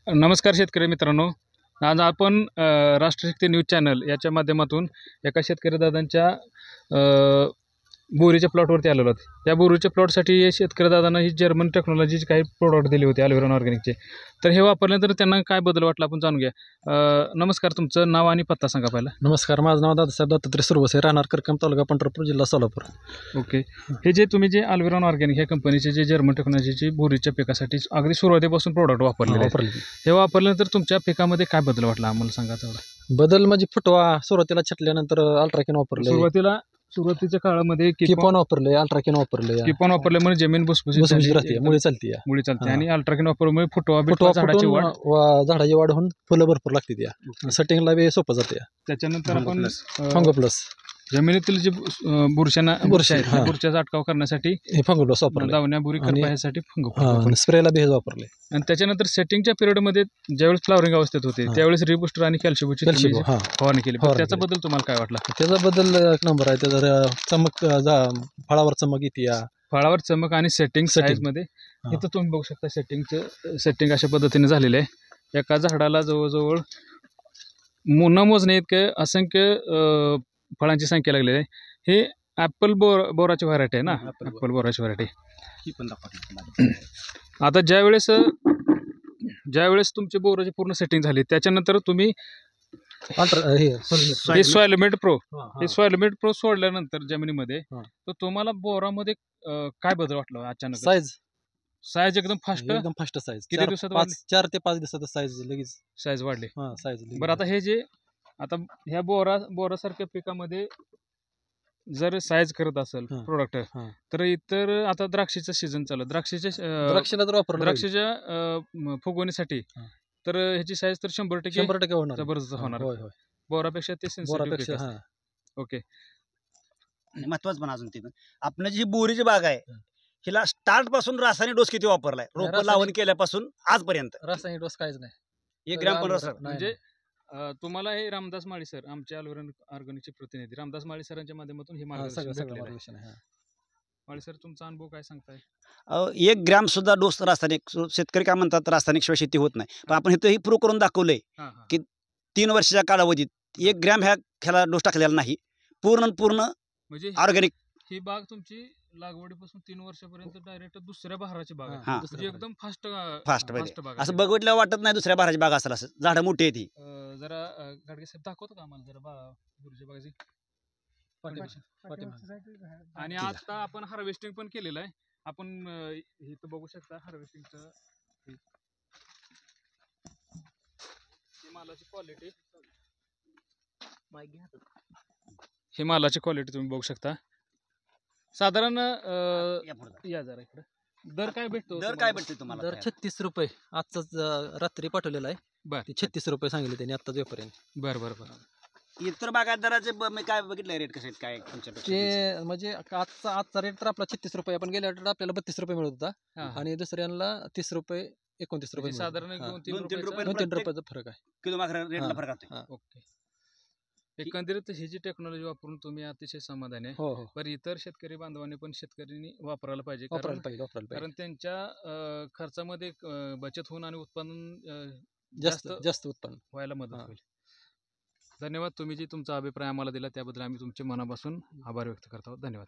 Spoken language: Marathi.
नमस्कार शेतकरी मित्रांनो. आज आपण राष्ट्रशक्ती न्यूज चॅनल याच्या माध्यमातून एका शेतकरी दादांच्या बोरीच्या प्लॉटवरती आलेलो आहोत. या बोरीच्या प्लॉटसाठी शेतकरी दादांना ही जर्मन टेक्नॉलॉजीचे काही प्रोडक्ट दिले होते ॲलोवेरा ऑर्गॅनिकचे. तर हे वापरल्यानंतर त्यांना काय बदल वाटला आपण जाणून घ्या. नमस्कार, तुमचं नाव आणि पत्ता सांगा पहिला. नमस्कार, माझं नाव दादासाहेब दत्तात्रय सुरवसे, राहणार करकम, तालुका पंढरपूर, जिल्हा सोलापूर. ओके. हे जे तुम्ही जे ॲलोवेरा ऑर्गॅनिक ह्या कंपनीचे जे जर्मन टेक्नॉलॉजीची बोरीच्या पिकासाठी अगदी सुरुवातीपासून प्रोडक्ट वापरले हे वापरल्यानंतर तुमच्या पिकामध्ये काय बदल वाटला आम्हाला सांगा तेवढा. बदल म्हणजे फुटवा सुरुवातीला छटल्यानंतर अल्ट्राकिन वापरलं. सुरुवातीच्या काळामध्ये किपॉन वापरले, अल्ट्राकिन वापरले. किपॉन वापरल्यामुळे जमीन भुसभुशीत राहते, मुळी चालते. मुळी चालते आणि अल्ट्राकिन वापरल्यामुळे फुटवा झाडाची वाढ होऊन फुलं भरपूर लागते. त्या सेटिंगला बी सोपं जाते. त्याच्यानंतर आपण फंगो प्लस जमिनीतील जे बुरशीचा अटकाव करण्यासाठी फंगो प्लस वापरले. दावण्या बुरी करण्यासाठी फंगो स्प्रेला बी वापरले. आणि त्याच्यानंतर सेटिंगच्या पिरियडमध्ये ज्यावेळेस फ्लावरिंग अवस्थेत होते त्यावेळेस रिबुस्टर आणि कॅल्शियमची फवारणी केली. त्याच्याबद्दल तुम्हाला काय वाटलं? त्याचा बदल एक नंबर आहे. त्याचा चमक, फळावर चमक येते. फळावर चमक आणि सेटिंग साईजमध्ये इथं तुम्ही बघू शकता. सेटिंग अशा पद्धतीने झालेलं आहे. एका झाडाला जवळजवळ न मोजणे इतके असंख्य फळांची संख्या लागलेली आहे. हे ॲपल बोराची व्हरायटी आहे ना, ॲपल बोराची व्हरायटी. आता ज्यावेळेस तुमची बोराची पूर्ण सेटिंग झाली त्याच्यानंतर तुम्ही हे सॉइलमेट प्रो सोडल्यानंतर जमिनीमध्ये तर तुम्हाला बोरामध्ये काय बदल वाटला अचानक? साईज एकदम फास्ट साईज. किती दिवसात? 4 ते 5 दिवसात साईज वाढली. बरं, आता हे जे ह्या बोरासारख्या पिकामध्ये जर साईज करत असेल प्रोडक्ट तर इतर आता द्राक्षीचं सीझन चालू, द्राक्षाच्या फुगवणीसाठी तर ह्याची साईज तर 100% होणार, जबरदस्त होणार. बोरापेक्षा ते सेन्सिटिव्ह. ओके. महत्वाचं पण अजून ते आपण जी बोरीची बाग आहे हिला स्टार्ट पासून रासायनिक डोस किती वापरलाय? रोप लावून केल्यापासून आजपर्यंत रासायनिक डोस काहीच नाही. 1 ग्रॅम पण म्हणजे तुम्हाला हे रामदास माळी सर, आमचे ॲलोवेरा ऑर्गॅनिकचे प्रतिनिधी रामदास माळी सरांच्या माध्यमातून हे मार्गदर्शन आहे. माळी सर, तुमचा अनुभव काय सांगताय? 1 ग्रॅम सुद्धा डोस रासायनिक, शेतकरी काय म्हणतात रासायनिक शिवाय शेती होत नाही, पण आपण हे प्रूव्ह करून दाखवलंय की 3 वर्षाच्या कालावधीत 1 ग्रॅम ह्याला डोस टाकलेला नाही. पूर्ण म्हणजे ऑर्गॅनिक ही बाग तुमची लागवडीपासून 3 वर्षापर्यंत डायरेक्ट दुसऱ्या बहाराची बाग आहे. म्हणजे एकदम फास्ट बाग. असं बघितलं वाटत नाही दुसऱ्या बहाराची बाग असेल. असं झाडं मोठी आहे ती. जरा गाडगे साहेब दाखवतो का आम्हाला जरा बोरीच्या बागाची? आणि आता आपण हार्वेस्टिंग पण केलेलं आहे. आपण इथं बघू शकता हार्वेस्टिंगचं हे मालाची क्वालिटी तुम्ही बघू शकता. साधारण या जरा इकडे दर काय भेटतो? तुम्हाला? दर 36 रुपये. आजचाच रात्री पाठवलेला आहे. बरं, 36 रुपये सांगितले त्यांनी आत्ताच व्यापाऱ्यांनी. बरं. इतर बागायतदाराचे मी काय बघितलं रेट कसे काय तुमच्यापेक्षा? ते म्हणजे आजचा रेट तर आपला 36 रुपये. आपण गेल्या आठवड्यात आपल्याला 32 रुपये मिळत होता आणि दुसऱ्यांना 30 रुपये 29 रुपये. साधारण 2-3 रुपयाचा फरक आहे. किलो मागं रेटला फरक आहे. ओके. एकंदरीत ही जी टेक्नॉलॉजी वापरून तुम्ही अतिशय समाधानी आहे. हो. पण इतर शेतकरी बांधवांनी पण शेतकऱ्यांनी वापरायला पाहिजे, कारण त्यांच्या खर्चामध्ये बचत होऊन आणि उत्पादन जास्त उत्पन्न व्हायला मदत होईल. धन्यवाद. तुम्ही जी तुमचा अभिप्राय आम्हाला दिला त्याबद्दल आम्ही तुमचे मनापासून आभार व्यक्त करतो. धन्यवाद.